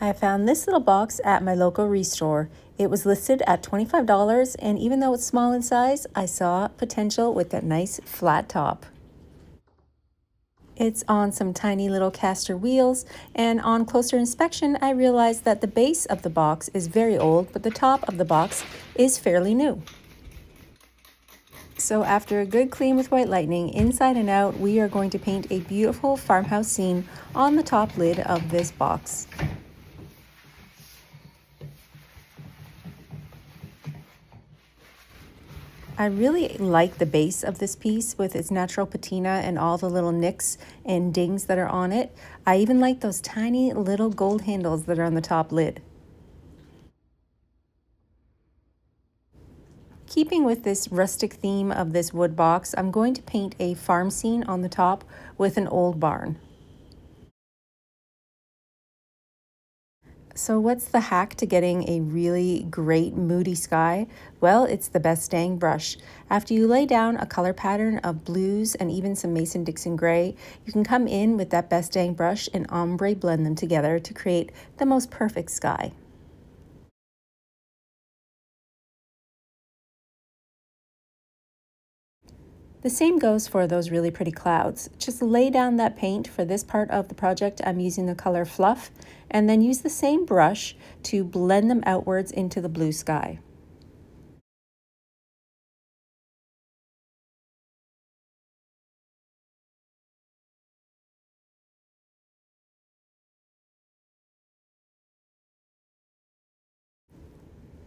I found this little box at my local restore. It was listed at $25, and even though it's small in size, I saw potential with that nice flat top. It's on some tiny little caster wheels, and on closer inspection, I realized that the base of the box is very old, but the top of the box is fairly new. So after a good clean with white lightning, inside and out, we are going to paint a beautiful farmhouse scene on the top lid of this box. I really like the base of this piece with its natural patina and all the little nicks and dings that are on it. I even like those tiny little gold handles that are on the top lid. Keeping with this rustic theme of this wood box, I'm going to paint a farm scene on the top with an old barn. So what's the hack to getting a really great moody sky? Well, it's the best dang brush. After you lay down a color pattern of blues and even some Mason-Dixon gray, you can come in with that best dang brush and ombre blend them together to create the most perfect sky. The same goes for those really pretty clouds. Just lay down that paint. For this part of the project, I'm using the color Fluff, and then use the same brush to blend them outwards into the blue sky.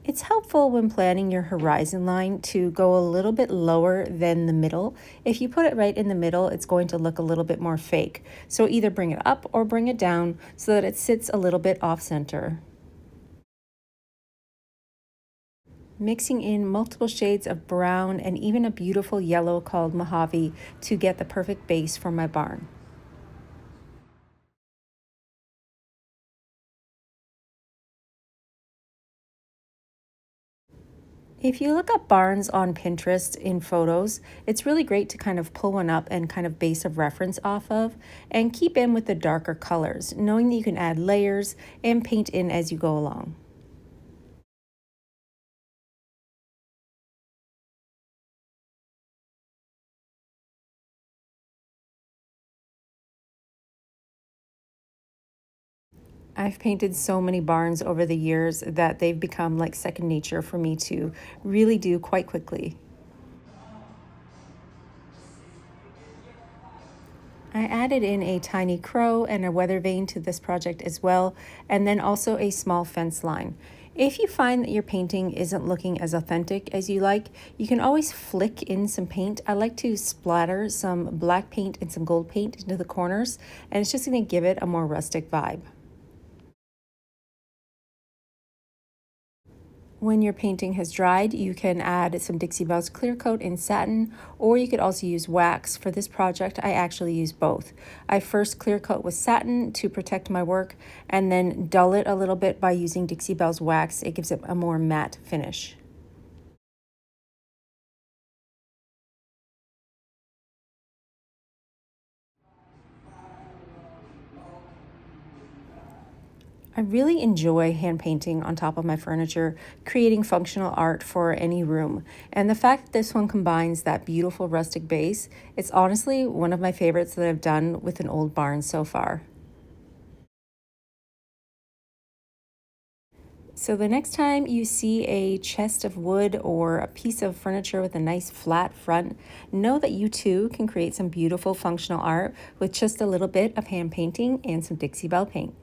It's helpful when planning your horizon line to go a little bit lower than the middle. If you put it right in the middle, it's going to look a little bit more fake. So either bring it up or bring it down so that it sits a little bit off center. Mixing in multiple shades of brown and even a beautiful yellow called Mojave to get the perfect base for my barn. If you look up barns on Pinterest in photos, it's really great to kind of pull one up and kind of base of reference off of, and keep in with the darker colors, knowing that you can add layers and paint in as you go along. I've painted so many barns over the years that they've become like second nature for me to really do quite quickly. I added in a tiny crow and a weather vane to this project as well, and then also a small fence line. If you find that your painting isn't looking as authentic as you like, you can always flick in some paint. I like to splatter some black paint and some gold paint into the corners, and it's just going to give it a more rustic vibe. When your painting has dried, you can add some Dixie Belle's clear coat in satin, or you could also use wax. For this project, I actually use both. I first clear coat with satin to protect my work, and then dull it a little bit by using Dixie Belle's wax. It gives it a more matte finish. I really enjoy hand painting on top of my furniture, creating functional art for any room. And the fact that this one combines that beautiful rustic base, it's honestly one of my favorites that I've done with an old barn so far. So the next time you see a chest of wood or a piece of furniture with a nice flat front, know that you too can create some beautiful functional art with just a little bit of hand painting and some Dixie Belle paint.